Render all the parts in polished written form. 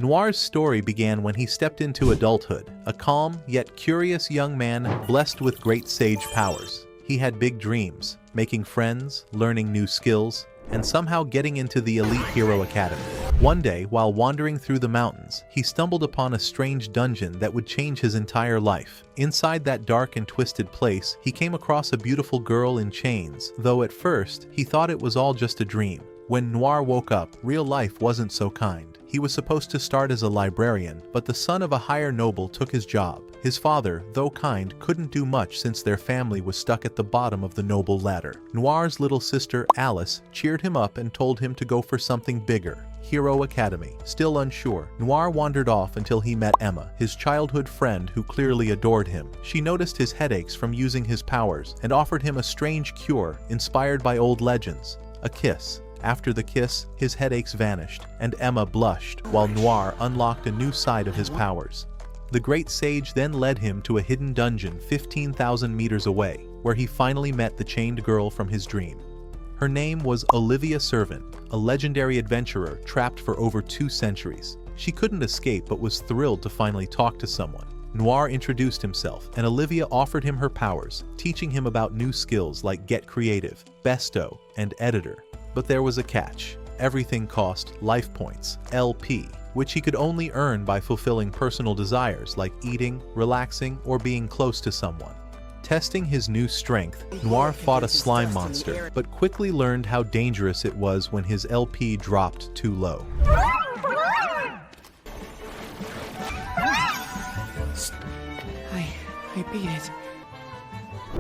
Noir's story began when he stepped into adulthood, a calm yet curious young man blessed with great sage powers. He had big dreams, making friends, learning new skills, and somehow getting into the elite hero academy. One day, while wandering through the mountains, he stumbled upon a strange dungeon that would change his entire life. Inside that dark and twisted place, he came across a beautiful girl in chains, though at first, he thought it was all just a dream. When Noir woke up, real life wasn't so kind. He was supposed to start as a librarian, but the son of a higher noble took his job. His father, though kind, couldn't do much since their family was stuck at the bottom of the noble ladder. Noir's little sister, Alice, cheered him up and told him to go for something bigger. Hero Academy. Still unsure, Noir wandered off until he met Emma, his childhood friend who clearly adored him. She noticed his headaches from using his powers and offered him a strange cure inspired by old legends: a kiss. After the kiss, his headaches vanished, and Emma blushed, while Noir unlocked a new side of his powers. The great sage then led him to a hidden dungeon 15,000 meters away, where he finally met the chained girl from his dream. Her name was Olivia Servant, a legendary adventurer trapped for over 2 centuries. She couldn't escape but was thrilled to finally talk to someone. Noir introduced himself, and Olivia offered him her powers, teaching him about new skills like Get Creative, Besto, and Editor. But there was a catch. Everything cost life points, LP, which he could only earn by fulfilling personal desires like eating, relaxing, or being close to someone. Testing his new strength, Noir fought a slime monster, but quickly learned how dangerous it was when his LP dropped too low. I beat it.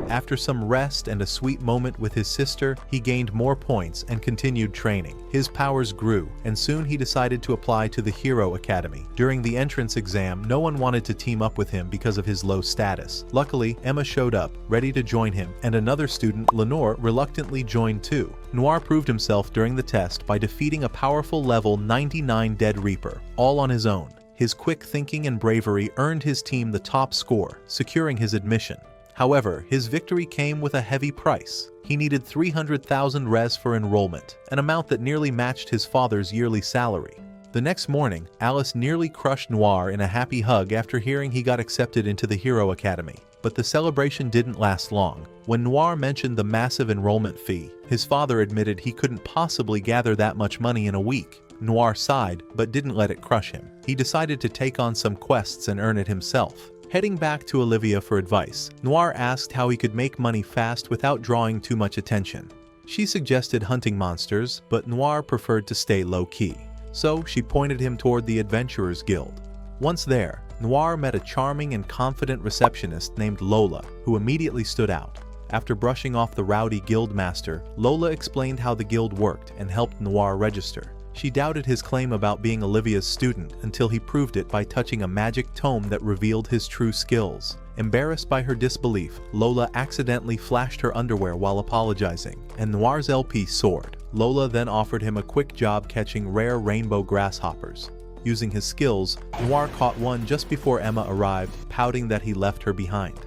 After some rest and a sweet moment with his sister, he gained more points and continued training. His powers grew, and soon he decided to apply to the Hero Academy. During the entrance exam, no one wanted to team up with him because of his low status. Luckily, Emma showed up, ready to join him, and another student, Lenore, reluctantly joined too. Noir proved himself during the test by defeating a powerful level 99 Dead Reaper, all on his own. His quick thinking and bravery earned his team the top score, securing his admission. However, his victory came with a heavy price. He needed 300,000 res for enrollment, an amount that nearly matched his father's yearly salary. The next morning, Alice nearly crushed Noir in a happy hug after hearing he got accepted into the Hero Academy. But the celebration didn't last long. When Noir mentioned the massive enrollment fee, his father admitted he couldn't possibly gather that much money in a week. Noir sighed, but didn't let it crush him. He decided to take on some quests and earn it himself. Heading back to Olivia for advice, Noir asked how he could make money fast without drawing too much attention. She suggested hunting monsters, but Noir preferred to stay low-key. So she pointed him toward the Adventurers Guild. Once there, Noir met a charming and confident receptionist named Lola, who immediately stood out. After brushing off the rowdy guild master, Lola explained how the guild worked and helped Noir register. She doubted his claim about being Olivia's student until he proved it by touching a magic tome that revealed his true skills. Embarrassed by her disbelief, Lola accidentally flashed her underwear while apologizing, and Noir's LP soared. Lola then offered him a quick job catching rare rainbow grasshoppers. Using his skills, Noir caught one just before Emma arrived, pouting that he left her behind.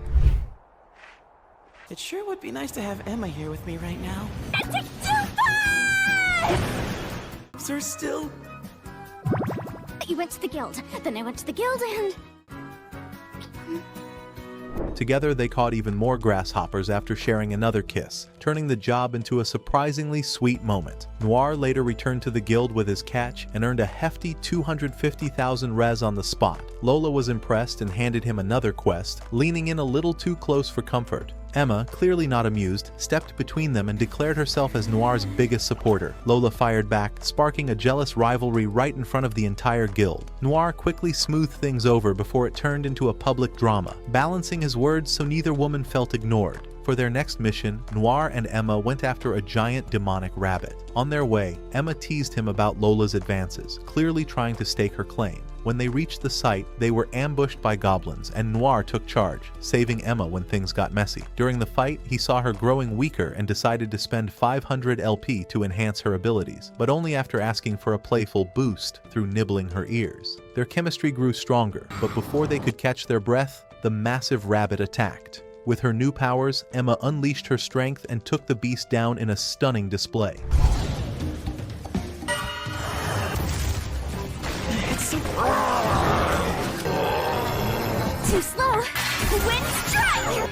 It sure would be nice to have Emma here with me right now. Sir, still? You went to the guild, then I went to the guild and... Together they caught even more grasshoppers after sharing another kiss, turning the job into a surprisingly sweet moment. Noir later returned to the guild with his catch and earned a hefty 250,000 res on the spot. Lola was impressed and handed him another quest, leaning in a little too close for comfort. Emma, clearly not amused, stepped between them and declared herself as Noir's biggest supporter. Lola fired back, sparking a jealous rivalry right in front of the entire guild. Noir quickly smoothed things over before it turned into a public drama, balancing his words so neither woman felt ignored. For their next mission, Noir and Emma went after a giant demonic rabbit. On their way, Emma teased him about Lola's advances, clearly trying to stake her claim. When they reached the site, they were ambushed by goblins, and Noir took charge, saving Emma when things got messy. During the fight, he saw her growing weaker and decided to spend 500 LP to enhance her abilities, but only after asking for a playful boost through nibbling her ears. Their chemistry grew stronger, but before they could catch their breath, the massive rabbit attacked. With her new powers, Emma unleashed her strength and took the beast down in a stunning display. It's so Too slow. Winx strike!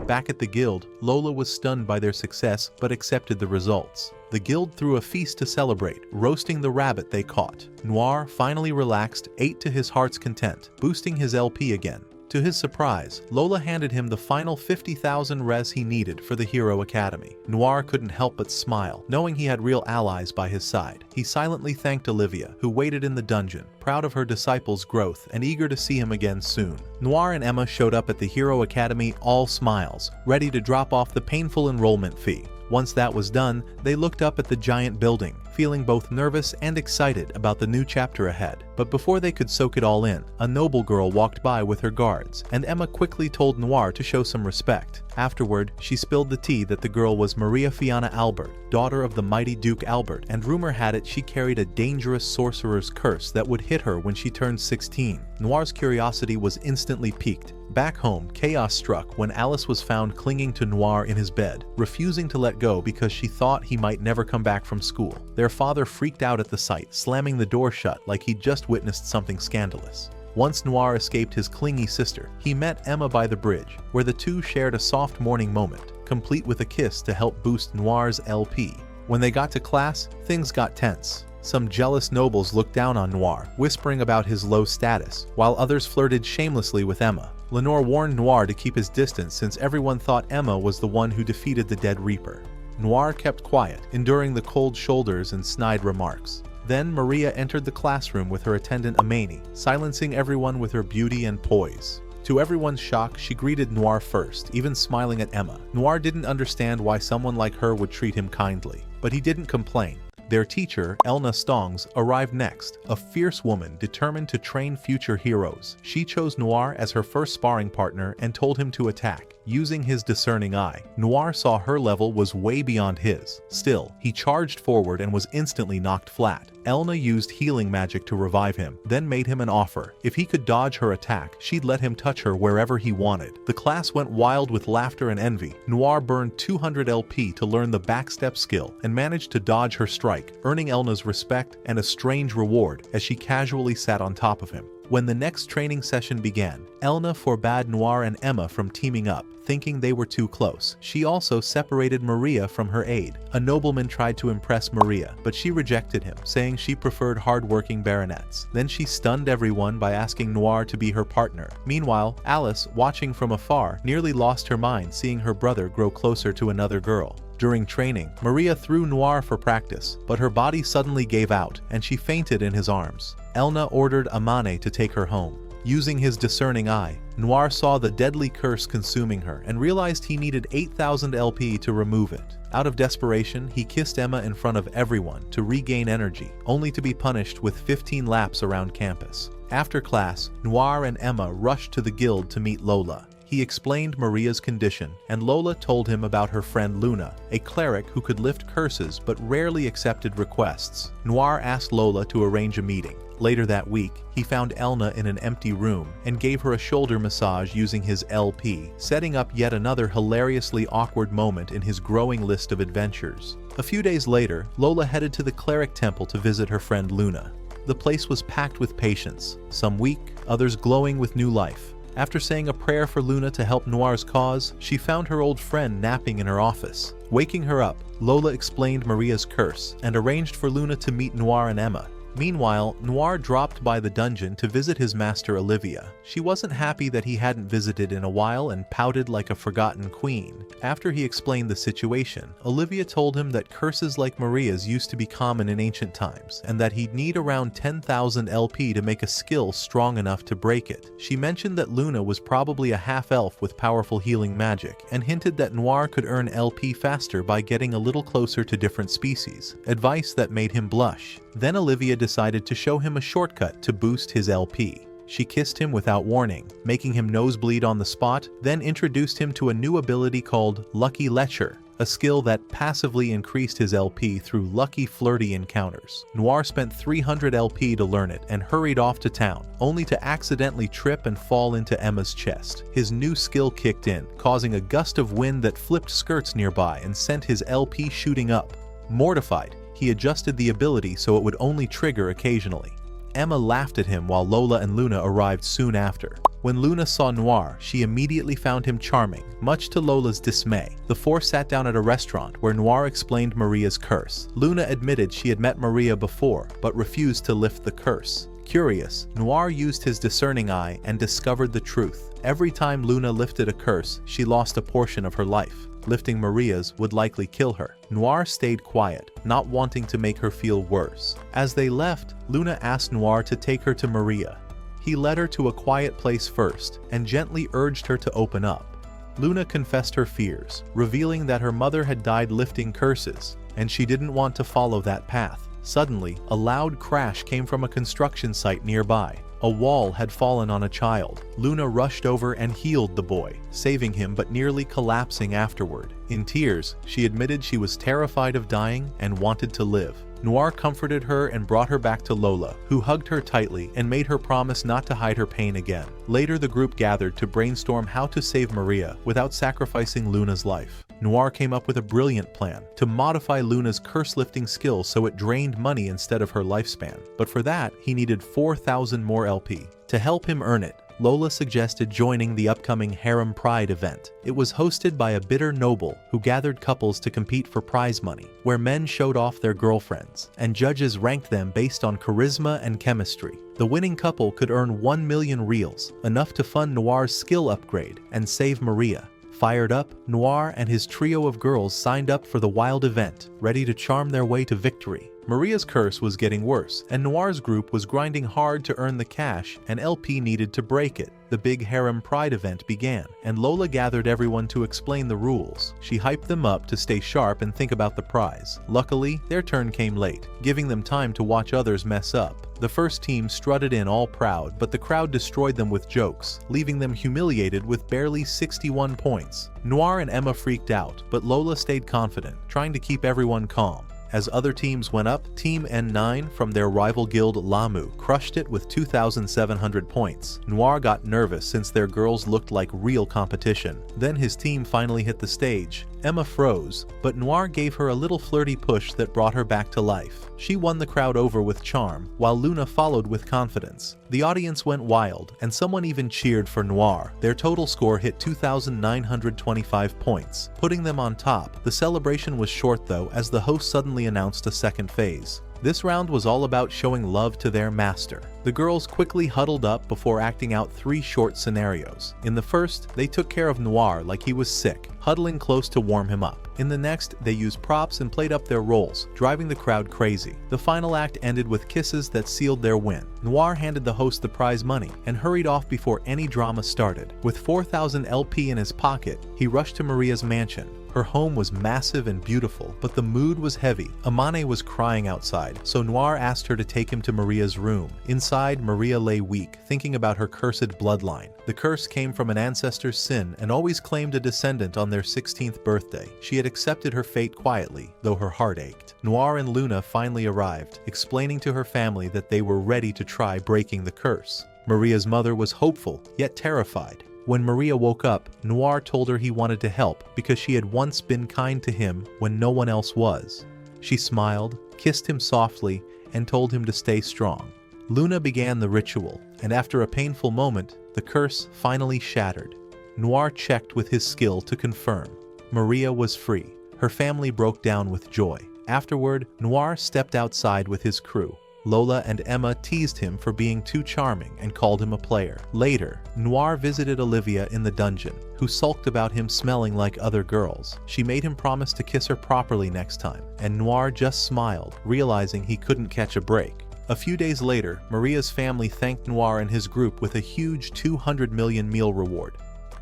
Back at the guild, Lola was stunned by their success but accepted the results. The guild threw a feast to celebrate, roasting the rabbit they caught. Noir, finally relaxed, ate to his heart's content, boosting his LP again. To his surprise, Lola handed him the final 50,000 res he needed for the Hero Academy. Noir couldn't help but smile, knowing he had real allies by his side. He silently thanked Olivia, who waited in the dungeon, proud of her disciple's growth and eager to see him again soon. Noir and Emma showed up at the Hero Academy all smiles, ready to drop off the painful enrollment fee. Once that was done, they looked up at the giant building, feeling both nervous and excited about the new chapter ahead. But before they could soak it all in, a noble girl walked by with her guards, and Emma quickly told Noir to show some respect. Afterward, she spilled the tea that the girl was Maria Fiona Albert, daughter of the mighty Duke Albert, and rumor had it she carried a dangerous sorcerer's curse that would hit her when she turned 16. Noir's curiosity was instantly piqued. Back home, chaos struck when Alice was found clinging to Noir in his bed, refusing to let go because she thought he might never come back from school. Their father freaked out at the sight, slamming the door shut like he'd just witnessed something scandalous. Once Noir escaped his clingy sister, he met Emma by the bridge, where the two shared a soft morning moment, complete with a kiss to help boost Noir's LP. When they got to class, things got tense. Some jealous nobles looked down on Noir, whispering about his low status, while others flirted shamelessly with Emma. Lenore warned Noir to keep his distance since everyone thought Emma was the one who defeated the Dead Reaper. Noir kept quiet, enduring the cold shoulders and snide remarks. Then Maria entered the classroom with her attendant Amani, silencing everyone with her beauty and poise. To everyone's shock, she greeted Noir first, even smiling at Emma. Noir didn't understand why someone like her would treat him kindly, but he didn't complain. Their teacher, Elna Stongs, arrived next, a fierce woman determined to train future heroes. She chose Noir as her first sparring partner and told him to attack. Using his discerning eye, Noir saw her level was way beyond his. Still, he charged forward and was instantly knocked flat. Elna used healing magic to revive him, then made him an offer. If he could dodge her attack, she'd let him touch her wherever he wanted. The class went wild with laughter and envy. Noir burned 200 LP to learn the backstep skill and managed to dodge her strike, earning Elna's respect and a strange reward as she casually sat on top of him. When the next training session began, Elna forbade Noir and Emma from teaming up, thinking they were too close. She also separated Maria from her aide. A nobleman tried to impress Maria, but she rejected him, saying she preferred hard-working baronets. Then she stunned everyone by asking Noir to be her partner. Meanwhile, Alice, watching from afar, nearly lost her mind seeing her brother grow closer to another girl. During training, Maria threw Noir for practice, but her body suddenly gave out, and she fainted in his arms. Elna ordered Amane to take her home. Using his discerning eye, Noir saw the deadly curse consuming her and realized he needed 8,000 LP to remove it. Out of desperation, he kissed Emma in front of everyone to regain energy, only to be punished with 15 laps around campus. After class, Noir and Emma rushed to the guild to meet Lola. He explained Maria's condition, and Lola told him about her friend Luna, a cleric who could lift curses but rarely accepted requests. Noir asked Lola to arrange a meeting. Later that week, he found Elna in an empty room and gave her a shoulder massage using his LP, setting up yet another hilariously awkward moment in his growing list of adventures. A few days later, Lola headed to the cleric temple to visit her friend Luna. The place was packed with patients, some weak, others glowing with new life. After saying a prayer for Luna to help Noir's cause, she found her old friend napping in her office. Waking her up, Lola explained Maria's curse and arranged for Luna to meet Noir and Emma. Meanwhile, Noir dropped by the dungeon to visit his master Olivia. She wasn't happy that he hadn't visited in a while and pouted like a forgotten queen. After he explained the situation, Olivia told him that curses like Maria's used to be common in ancient times, and that he'd need around 10,000 LP to make a skill strong enough to break it. She mentioned that Luna was probably a half-elf with powerful healing magic, and hinted that Noir could earn LP faster by getting a little closer to different species, advice that made him blush. Then Olivia decided to show him a shortcut to boost his LP. She kissed him without warning, making him nosebleed on the spot, then introduced him to a new ability called Lucky Lecher, a skill that passively increased his LP through lucky flirty encounters. Noir spent 300 LP to learn it and hurried off to town, only to accidentally trip and fall into Emma's chest. His new skill kicked in, causing a gust of wind that flipped skirts nearby and sent his LP shooting up. Mortified, he adjusted the ability so it would only trigger occasionally. Emma laughed at him while Lola and Luna arrived soon after. When Luna saw Noir, she immediately found him charming, much to Lola's dismay. The four sat down at a restaurant where Noir explained Maria's curse. Luna admitted she had met Maria before, but refused to lift the curse. Curious, Noir used his discerning eye and discovered the truth. Every time Luna lifted a curse, she lost a portion of her life. Lifting Maria's would likely kill her. Noir stayed quiet, not wanting to make her feel worse. As they left, Luna asked Noir to take her to Maria. He led her to a quiet place first, and gently urged her to open up. Luna confessed her fears, revealing that her mother had died lifting curses, and she didn't want to follow that path. Suddenly, a loud crash came from a construction site nearby. A wall had fallen on a child. Luna rushed over and healed the boy, saving him but nearly collapsing afterward. In tears, she admitted she was terrified of dying and wanted to live. Noir comforted her and brought her back to Lola, who hugged her tightly and made her promise not to hide her pain again. Later, the group gathered to brainstorm how to save Maria without sacrificing Luna's life. Noir came up with a brilliant plan to modify Luna's curse-lifting skill so it drained money instead of her lifespan. But for that, he needed 4,000 more LP. To help him earn it, Lola suggested joining the upcoming Harem Pride event. It was hosted by a bitter noble who gathered couples to compete for prize money, where men showed off their girlfriends, and judges ranked them based on charisma and chemistry. The winning couple could earn 1 million reals, enough to fund Noir's skill upgrade and save Maria. Fired up, Noir and his trio of girls signed up for the wild event, ready to charm their way to victory. Maria's curse was getting worse, and Noir's group was grinding hard to earn the cash, and LP needed to break it. The big Harem Pride event began, and Lola gathered everyone to explain the rules. She hyped them up to stay sharp and think about the prize. Luckily, their turn came late, giving them time to watch others mess up. The first team strutted in all proud, but the crowd destroyed them with jokes, leaving them humiliated with barely 61 points. Noir and Emma freaked out, but Lola stayed confident, trying to keep everyone calm. As other teams went up, Team N9 from their rival guild Lamu crushed it with 2,700 points. Noir got nervous since their girls looked like real competition. Then his team finally hit the stage. Emma froze, but Noir gave her a little flirty push that brought her back to life. She won the crowd over with charm, while Luna followed with confidence. The audience went wild, and someone even cheered for Noir. Their total score hit 2,925 points, putting them on top. The celebration was short though, as the host suddenly announced a second phase. This round was all about showing love to their master. The girls quickly huddled up before acting out 3 short scenarios. In the first, they took care of Noir like he was sick, huddling close to warm him up. In the next, they used props and played up their roles, driving the crowd crazy. The final act ended with kisses that sealed their win. Noir handed the host the prize money and hurried off before any drama started. With 4,000 LP in his pocket, he rushed to Maria's mansion. Her home was massive and beautiful, but the mood was heavy. Amane was crying outside, so Noir asked her to take him to Maria's room. Inside, Maria lay weak, thinking about her cursed bloodline. The curse came from an ancestor's sin and always claimed a descendant on their 16th birthday. She had accepted her fate quietly, though her heart ached. Noir and Luna finally arrived, explaining to her family that they were ready to try breaking the curse. Maria's mother was hopeful, yet terrified. When Maria woke up, Noir told her he wanted to help because she had once been kind to him when no one else was. She smiled, kissed him softly, and told him to stay strong. Luna began the ritual, and after a painful moment, the curse finally shattered. Noir checked with his skill to confirm. Maria was free. Her family broke down with joy. Afterward, Noir stepped outside with his crew. Lola and Emma teased him for being too charming and called him a player. Later, Noir visited Olivia in the dungeon, who sulked about him smelling like other girls. She made him promise to kiss her properly next time, and Noir just smiled, realizing he couldn't catch a break. A few days later, Maria's family thanked Noir and his group with a huge 200 million meal reward.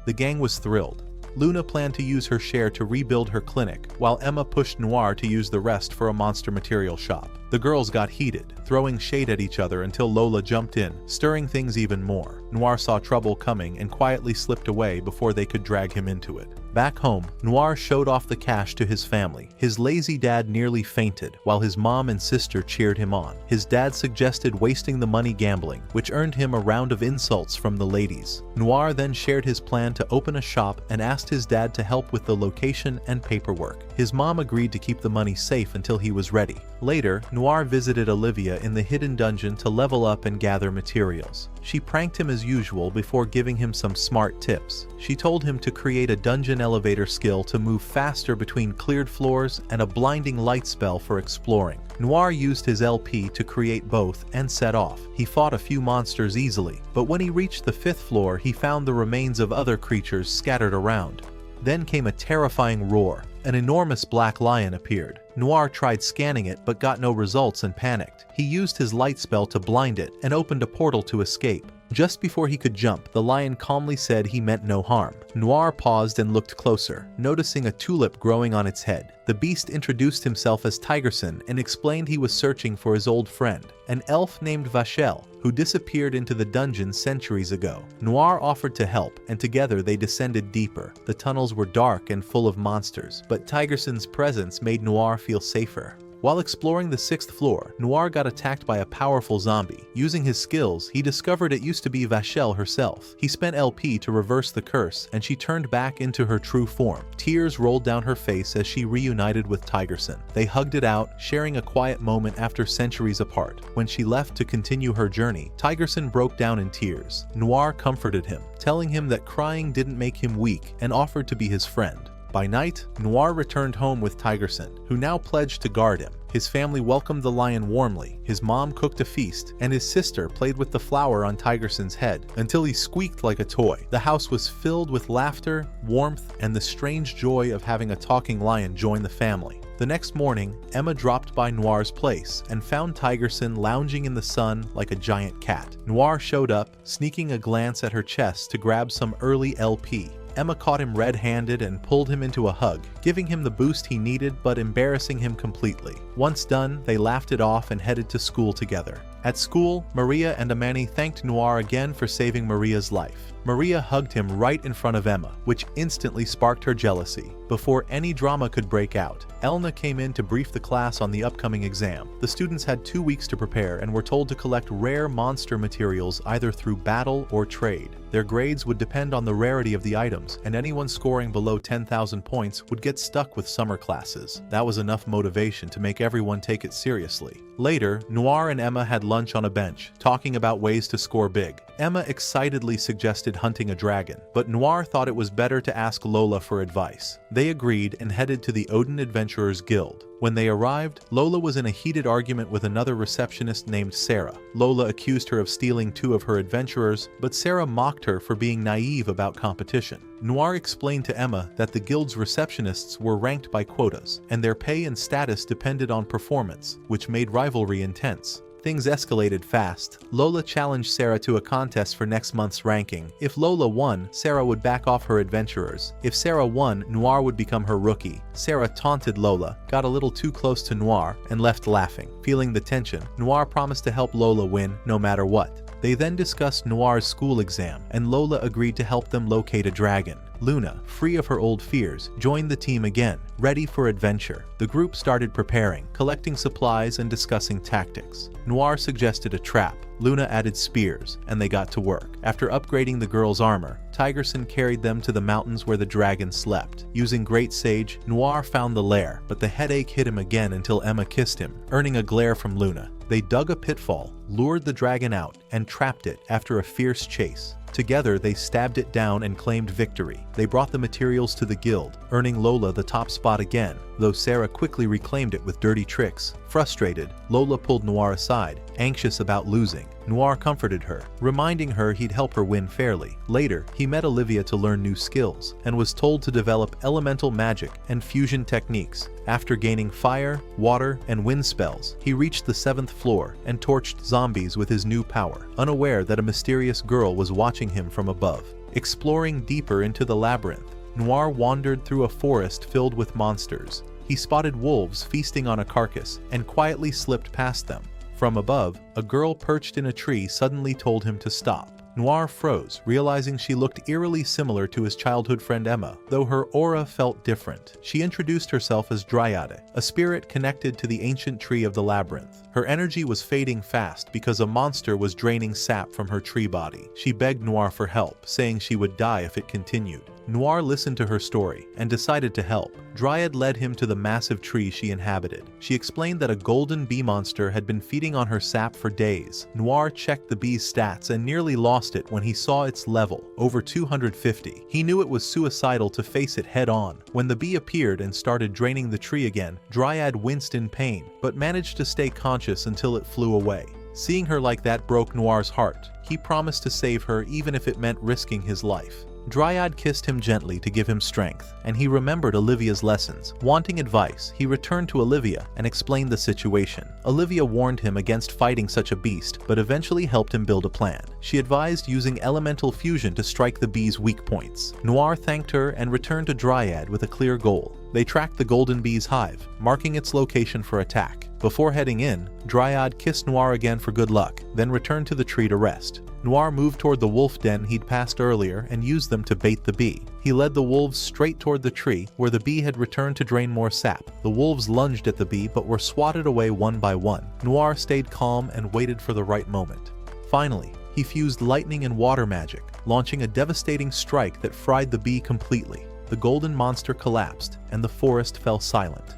The gang was thrilled. Luna planned to use her share to rebuild her clinic, while Emma pushed Noir to use the rest for a monster material shop. The girls got heated, throwing shade at each other until Lola jumped in, stirring things even more. Noir saw trouble coming and quietly slipped away before they could drag him into it. Back home, Noir showed off the cash to his family. His lazy dad nearly fainted, while his mom and sister cheered him on. His dad suggested wasting the money gambling, which earned him a round of insults from the ladies. Noir then shared his plan to open a shop and asked his dad to help with the location and paperwork. His mom agreed to keep the money safe until he was ready. Later, Noir visited Olivia in the hidden dungeon to level up and gather materials. She pranked him as usual before giving him some smart tips. She told him to create a dungeon elevator skill to move faster between cleared floors and a blinding light spell for exploring. Noir used his LP to create both and set off. He fought a few monsters easily, but when he reached the 5th floor, he found the remains of other creatures scattered around. Then came a terrifying roar. An enormous black lion appeared. Noir tried scanning it but got no results and panicked. He used his light spell to blind it and opened a portal to escape. Just before he could jump, the lion calmly said he meant no harm. Noir paused and looked closer, noticing a tulip growing on its head. The beast introduced himself as Tigerson and explained he was searching for his old friend, an elf named Vachel, who disappeared into the dungeon centuries ago. Noir offered to help, and together they descended deeper. The tunnels were dark and full of monsters, but Tigerson's presence made Noir feel safer. While exploring the 6th floor, Noir got attacked by a powerful zombie. Using his skills, he discovered it used to be Vachel herself. He spent LP to reverse the curse, and she turned back into her true form. Tears rolled down her face as she reunited with Tigerson. They hugged it out, sharing a quiet moment after centuries apart. When she left to continue her journey, Tigerson broke down in tears. Noir comforted him, telling him that crying didn't make him weak, and offered to be his friend. By night, Noir returned home with Tigerson, who now pledged to guard him. His family welcomed the lion warmly, his mom cooked a feast, and his sister played with the flower on Tigerson's head until he squeaked like a toy. The house was filled with laughter, warmth, and the strange joy of having a talking lion join the family. The next morning, Emma dropped by Noir's place and found Tigerson lounging in the sun like a giant cat. Noir showed up, sneaking a glance at her chest to grab some early LP. Emma caught him red-handed and pulled him into a hug, giving him the boost he needed but embarrassing him completely. Once done, they laughed it off and headed to school together. At school, Maria and Amani thanked Noir again for saving Maria's life. Maria hugged him right in front of Emma, which instantly sparked her jealousy. Before any drama could break out, Elna came in to brief the class on the upcoming exam. The students had 2 weeks to prepare and were told to collect rare monster materials either through battle or trade. Their grades would depend on the rarity of the items, and anyone scoring below 10,000 points would get stuck with summer classes. That was enough motivation to make everyone take it seriously. Later, Noir and Emma had lunch on a bench, talking about ways to score big. Emma excitedly suggested hunting a dragon, but Noir thought it was better to ask Lola for advice. They agreed and headed to the Odin Adventurers Guild. When they arrived, Lola was in a heated argument with another receptionist named Sarah. Lola accused her of stealing 2 of her adventurers, but Sarah mocked her for being naive about competition. Noir explained to Emma that the guild's receptionists were ranked by quotas, and their pay and status depended on performance, which made rivalry intense. Things escalated fast. Lola challenged Sarah to a contest for next month's ranking. If Lola won, Sarah would back off her adventurers. If Sarah won, Noir would become her rookie. Sarah taunted Lola, got a little too close to Noir, and left laughing. Feeling the tension, Noir promised to help Lola win no matter what. They then discussed Noir's school exam, and Lola agreed to help them locate a dragon. Luna, free of her old fears, joined the team again, ready for adventure. The group started preparing, collecting supplies and discussing tactics. Noir suggested a trap. Luna added spears, and they got to work. After upgrading the girls' armor, Tigerson carried them to the mountains where the dragon slept. Using Great Sage, Noir found the lair, but the headache hit him again until Emma kissed him, earning a glare from Luna. They dug a pitfall, lured the dragon out, and trapped it after a fierce chase. Together, they stabbed it down and claimed victory. They brought the materials to the guild, earning Lola the top spot again, though Sarah quickly reclaimed it with dirty tricks. Frustrated, Lola pulled Noir aside, anxious about losing. Noir comforted her, reminding her he'd help her win fairly. Later, he met Olivia to learn new skills, and was told to develop elemental magic and fusion techniques. After gaining fire, water, and wind spells, he reached the 7th floor and torched zombies with his new power, unaware that a mysterious girl was watching him from above. Exploring deeper into the labyrinth, Noir wandered through a forest filled with monsters. He spotted wolves feasting on a carcass and quietly slipped past them. From above, a girl perched in a tree suddenly told him to stop. Noir froze, realizing she looked eerily similar to his childhood friend Emma, though her aura felt different. She introduced herself as Dryade, a spirit connected to the ancient tree of the labyrinth. Her energy was fading fast because a monster was draining sap from her tree body. She begged Noir for help, saying she would die if it continued. Noir listened to her story and decided to help. Dryad led him to the massive tree she inhabited. She explained that a golden bee monster had been feeding on her sap for days. Noir checked the bee's stats and nearly lost it when he saw its level, over 250. He knew it was suicidal to face it head-on. When the bee appeared and started draining the tree again, Dryad winced in pain, but managed to stay conscious until it flew away. Seeing her like that broke Noir's heart. He promised to save her even if it meant risking his life. Dryad kissed him gently to give him strength, and he remembered Olivia's lessons. Wanting advice, he returned to Olivia and explained the situation. Olivia warned him against fighting such a beast, but eventually helped him build a plan. She advised using elemental fusion to strike the bee's weak points. Noir thanked her and returned to Dryad with a clear goal. They tracked the golden bee's hive, marking its location for attack. Before heading in, Dryad kissed Noir again for good luck, then returned to the tree to rest. Noir moved toward the wolf den he'd passed earlier and used them to bait the bee. He led the wolves straight toward the tree, where the bee had returned to drain more sap. The wolves lunged at the bee but were swatted away one by one. Noir stayed calm and waited for the right moment. Finally, he fused lightning and water magic, launching a devastating strike that fried the bee completely. The golden monster collapsed, and the forest fell silent.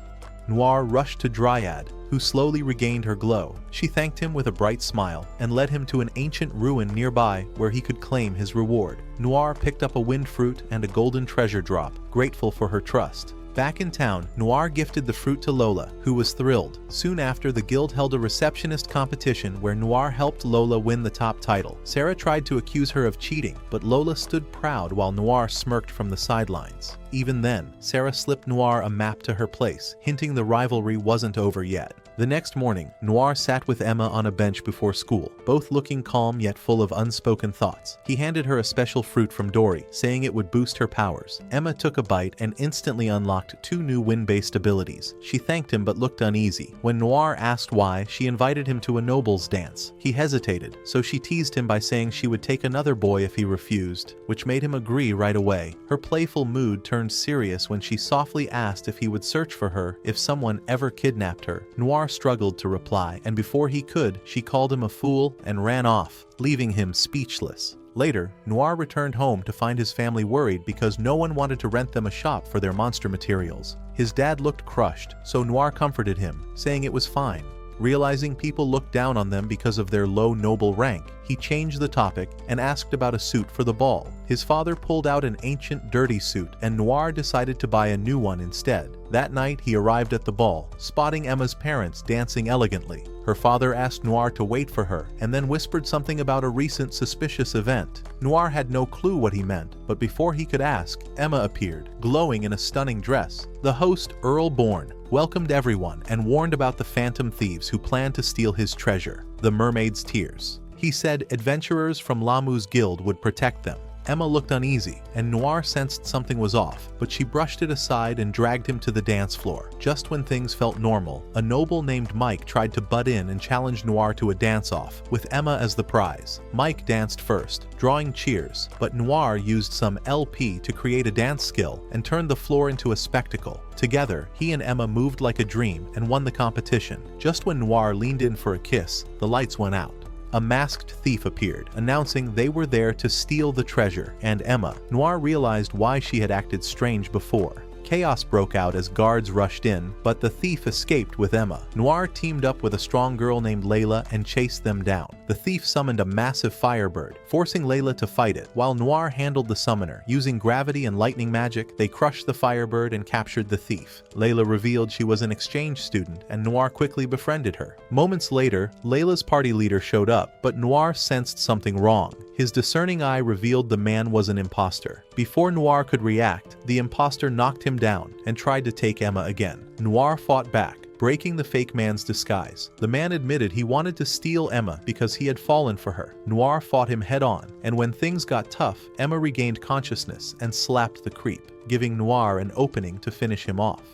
Noir rushed to Dryad, who slowly regained her glow. She thanked him with a bright smile and led him to an ancient ruin nearby where he could claim his reward. Noir picked up a wind fruit and a golden treasure drop, grateful for her trust. Back in town, Noir gifted the fruit to Lola, who was thrilled. Soon after, the guild held a receptionist competition where Noir helped Lola win the top title. Sarah tried to accuse her of cheating, but Lola stood proud while Noir smirked from the sidelines. Even then, Sarah slipped Noir a map to her place, hinting the rivalry wasn't over yet. The next morning, Noir sat with Emma on a bench before school, both looking calm yet full of unspoken thoughts. He handed her a special fruit from Dory, saying it would boost her powers. Emma took a bite and instantly unlocked 2 new wind-based abilities. She thanked him but looked uneasy. When Noir asked why, she invited him to a noble's dance. He hesitated, so she teased him by saying she would take another boy if he refused, which made him agree right away. Her playful mood turned serious when she softly asked if he would search for her if someone ever kidnapped her. Noir struggled to reply, and before he could, she called him a fool and ran off, leaving him speechless. Later, Noir returned home to find his family worried because no one wanted to rent them a shop for their monster materials. His dad looked crushed, so Noir comforted him, saying it was fine. Realizing people looked down on them because of their low noble rank, he changed the topic and asked about a suit for the ball. His father pulled out an ancient dirty suit, and Noir decided to buy a new one instead. That night, he arrived at the ball, spotting Emma's parents dancing elegantly. Her father asked Noir to wait for her, and then whispered something about a recent suspicious event. Noir had no clue what he meant, but before he could ask, Emma appeared, glowing in a stunning dress. The host, Earl Bourne, welcomed everyone and warned about the phantom thieves who planned to steal his treasure, the mermaid's tears. He said adventurers from Lamu's guild would protect them. Emma looked uneasy, and Noir sensed something was off, but she brushed it aside and dragged him to the dance floor. Just when things felt normal, a noble named Mike tried to butt in and challenge Noir to a dance-off, with Emma as the prize. Mike danced first, drawing cheers, but Noir used some LP to create a dance skill and turned the floor into a spectacle. Together, he and Emma moved like a dream and won the competition. Just when Noir leaned in for a kiss, the lights went out. A masked thief appeared, announcing they were there to steal the treasure, and Emma. Noir realized why she had acted strange before. Chaos broke out as guards rushed in, but the thief escaped with Emma. Noir teamed up with a strong girl named Layla and chased them down. The thief summoned a massive firebird, forcing Layla to fight it, while Noir handled the summoner. Using gravity and lightning magic, they crushed the firebird and captured the thief. Layla revealed she was an exchange student, and Noir quickly befriended her. Moments later, Layla's party leader showed up, but Noir sensed something wrong. His discerning eye revealed the man was an imposter. Before Noir could react, the imposter knocked him down and tried to take Emma again. Noir fought back, breaking the fake man's disguise. The man admitted he wanted to steal Emma because he had fallen for her. Noir fought him head-on, and when things got tough, Emma regained consciousness and slapped the creep, giving Noir an opening to finish him off.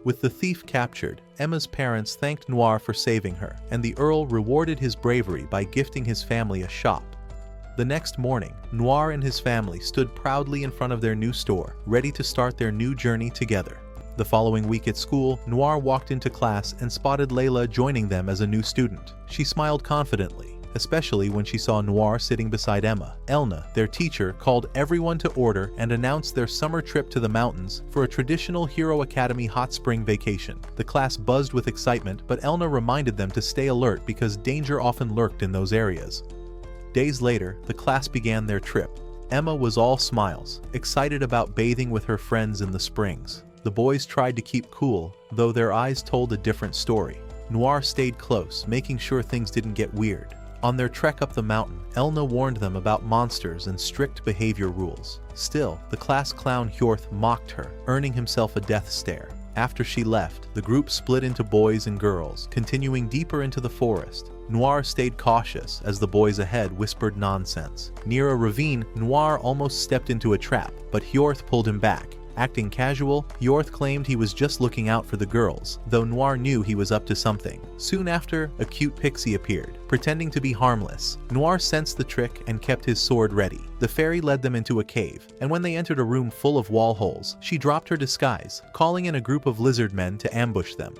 With the thief captured, Emma's parents thanked Noir for saving her, and the Earl rewarded his bravery by gifting his family a shop. The next morning, Noir and his family stood proudly in front of their new store, ready to start their new journey together. The following week at school, Noir walked into class and spotted Layla joining them as a new student. She smiled confidently, especially when she saw Noir sitting beside Emma. Elna, their teacher, called everyone to order and announced their summer trip to the mountains for a traditional Hero Academy hot spring vacation. The class buzzed with excitement, but Elna reminded them to stay alert because danger often lurked in those areas. Days later, the class began their trip. Emma was all smiles, excited about bathing with her friends in the springs. The boys tried to keep cool, though their eyes told a different story. Noir stayed close, making sure things didn't get weird. On their trek up the mountain, Elna warned them about monsters and strict behavior rules. Still, the class clown Hjorth mocked her, earning himself a death stare. After she left, the group split into boys and girls, continuing deeper into the forest. Noir stayed cautious as the boys ahead whispered nonsense. Near a ravine, Noir almost stepped into a trap, but Hjorth pulled him back. Acting casual, Hjorth claimed he was just looking out for the girls, though Noir knew he was up to something. Soon after, a cute pixie appeared, pretending to be harmless. Noir sensed the trick and kept his sword ready. The fairy led them into a cave, and when they entered a room full of wall holes, she dropped her disguise, calling in a group of lizard men to ambush them.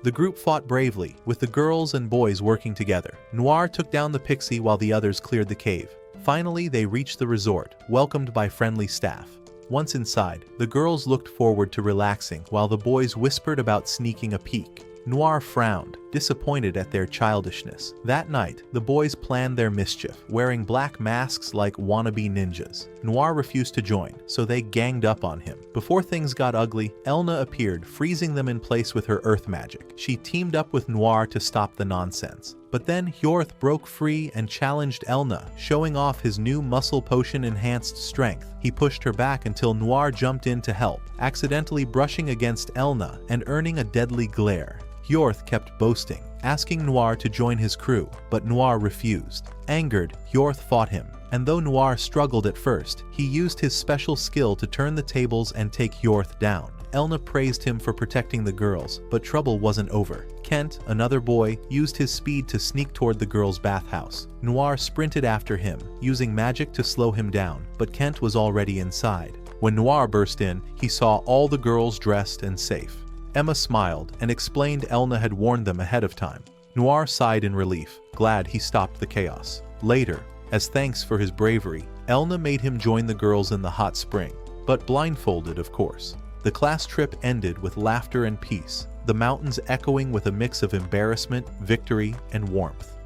The group fought bravely, with the girls and boys working together. Noir took down the pixie while the others cleared the cave. Finally, they reached the resort, welcomed by friendly staff. Once inside, the girls looked forward to relaxing while the boys whispered about sneaking a peek. Noir frowned, disappointed at their childishness. That night, the boys planned their mischief, wearing black masks like wannabe ninjas. Noir refused to join, so they ganged up on him. Before things got ugly, Elna appeared, freezing them in place with her earth magic. She teamed up with Noir to stop the nonsense. But then Hjorth broke free and challenged Elna, showing off his new muscle potion-enhanced strength. He pushed her back until Noir jumped in to help, accidentally brushing against Elna and earning a deadly glare. Hjorth kept boasting, asking Noir to join his crew, but Noir refused. Angered, Hjorth fought him, and though Noir struggled at first, he used his special skill to turn the tables and take Hjorth down. Elna praised him for protecting the girls, but trouble wasn't over. Kent, another boy, used his speed to sneak toward the girls' bathhouse. Noir sprinted after him, using magic to slow him down, but Kent was already inside. When Noir burst in, he saw all the girls dressed and safe. Emma smiled and explained Elna had warned them ahead of time. Noir sighed in relief, glad he stopped the chaos. Later, as thanks for his bravery, Elna made him join the girls in the hot spring, but blindfolded, of course. The class trip ended with laughter and peace, the mountains echoing with a mix of embarrassment, victory, and warmth.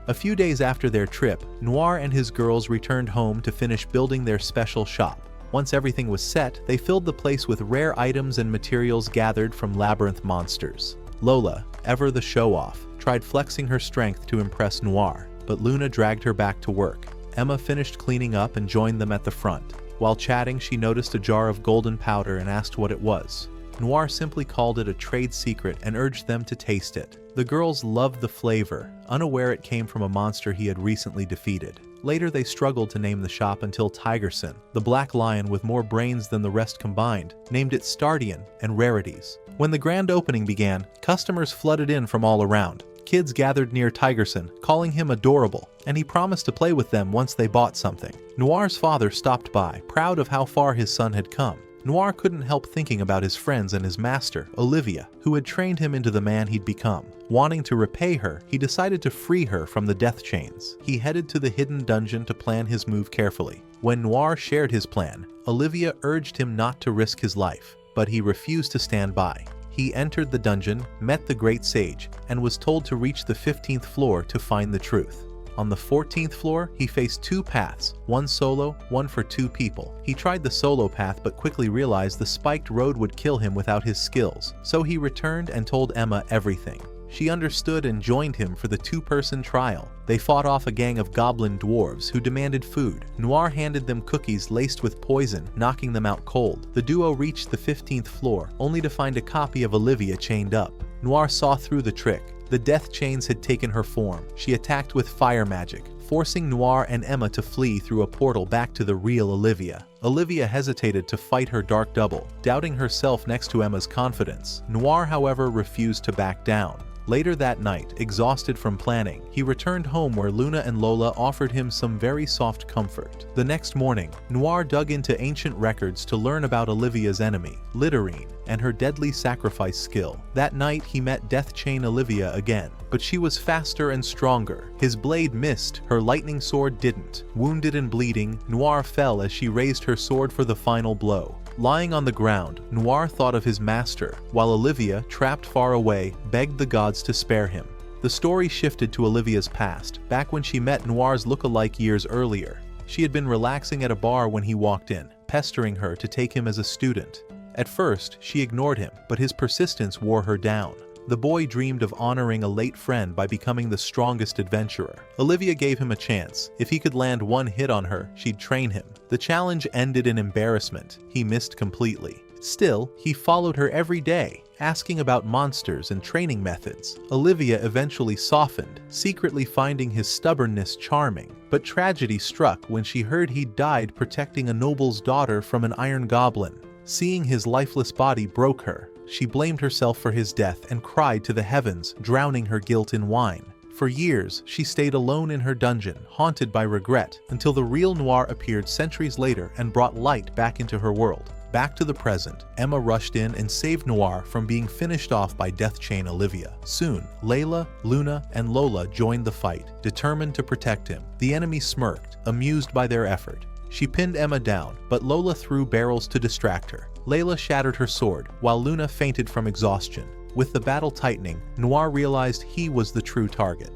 A few days after their trip, Noir and his girls returned home to finish building their special shop. Once everything was set, they filled the place with rare items and materials gathered from labyrinth monsters. Lola, ever the show-off, tried flexing her strength to impress Noir, but Luna dragged her back to work. Emma finished cleaning up and joined them at the front. While chatting, she noticed a jar of golden powder and asked what it was. Noir simply called it a trade secret and urged them to taste it. The girls loved the flavor, unaware it came from a monster he had recently defeated. Later, they struggled to name the shop until Tigerson, the black lion with more brains than the rest combined, named it Stardian and Rarities. When the grand opening began, customers flooded in from all around. Kids gathered near Tigerson, calling him adorable, and he promised to play with them once they bought something. Noir's father stopped by, proud of how far his son had come. Noir couldn't help thinking about his friends and his master, Olivia, who had trained him into the man he'd become. Wanting to repay her, he decided to free her from the death chains. He headed to the hidden dungeon to plan his move carefully. When Noir shared his plan, Olivia urged him not to risk his life, but he refused to stand by. He entered the dungeon, met the great sage, and was told to reach the 15th floor to find the truth. On the 14th floor, he faced two paths, one solo, one for two people. He tried the solo path but quickly realized the spiked road would kill him without his skills, so he returned and told Emma everything. She understood and joined him for the two-person trial. They fought off a gang of goblin dwarves who demanded food. Noir handed them cookies laced with poison, knocking them out cold. The duo reached the 15th floor, only to find a copy of Olivia chained up. Noir saw through the trick. The death chains had taken her form. She attacked with fire magic, forcing Noir and Emma to flee through a portal back to the real Olivia. Olivia hesitated to fight her dark double, doubting herself next to Emma's confidence. Noir, however, refused to back down. Later that night, exhausted from planning, he returned home where Luna and Lola offered him some very soft comfort. The next morning, Noir dug into ancient records to learn about Olivia's enemy, Litterine, and her deadly sacrifice skill. That night, he met Death Chain Olivia again, but she was faster and stronger. His blade missed, her lightning sword didn't. Wounded and bleeding, Noir fell as she raised her sword for the final blow. Lying on the ground, Noir thought of his master, while Olivia, trapped far away, begged the gods to spare him. The story shifted to Olivia's past, back when she met Noir's look-alike years earlier. She had been relaxing at a bar when he walked in, pestering her to take him as a student. At first, she ignored him, but his persistence wore her down. The boy dreamed of honoring a late friend by becoming the strongest adventurer. Olivia gave him a chance. If he could land one hit on her, she'd train him. The challenge ended in embarrassment. He missed completely. Still, he followed her every day, asking about monsters and training methods. Olivia eventually softened, secretly finding his stubbornness charming. But tragedy struck when she heard he'd died protecting a noble's daughter from an iron goblin. Seeing his lifeless body broke her. She blamed herself for his death and cried to the heavens, drowning her guilt in wine. For years, she stayed alone in her dungeon, haunted by regret, until the real Noir appeared centuries later and brought light back into her world. Back to the present, Emma rushed in and saved Noir from being finished off by Death Chain Olivia. Soon, Layla, Luna, and Lola joined the fight, determined to protect him. The enemy smirked, amused by their effort. She pinned Emma down, but Lola threw barrels to distract her. Layla shattered her sword, while Luna fainted from exhaustion. With the battle tightening, Noir realized he was the true target.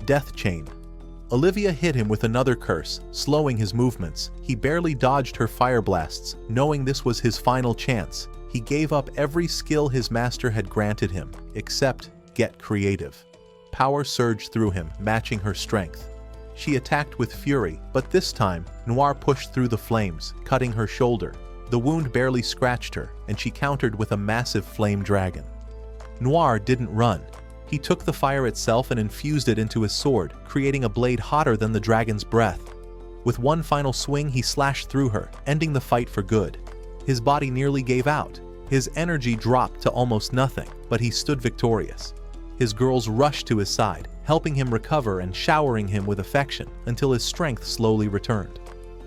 Death Chain. Olivia hit him with another curse, slowing his movements. He barely dodged her fire blasts, knowing this was his final chance. He gave up every skill his master had granted him, except get creative. Power surged through him, matching her strength. She attacked with fury, but this time, Noir pushed through the flames, cutting her shoulder. The wound barely scratched her, and she countered with a massive flame dragon. Noir didn't run. He took the fire itself and infused it into his sword, creating a blade hotter than the dragon's breath. With one final swing, he slashed through her, ending the fight for good. His body nearly gave out. His energy dropped to almost nothing, but he stood victorious. His girls rushed to his side, helping him recover and showering him with affection until his strength slowly returned.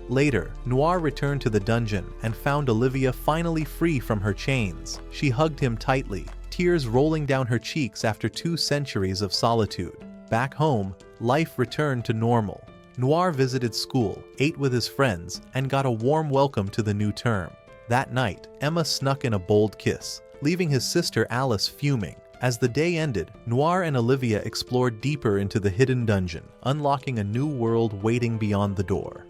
Later, Noir returned to the dungeon and found Olivia finally free from her chains. She hugged him tightly, tears rolling down her cheeks after 2 centuries of solitude. Back home, life returned to normal. Noir visited school, ate with his friends, and got a warm welcome to the new term. That night, Emma snuck in a bold kiss, leaving his sister Alice fuming. As the day ended, Noir and Olivia explored deeper into the hidden dungeon, unlocking a new world waiting beyond the door.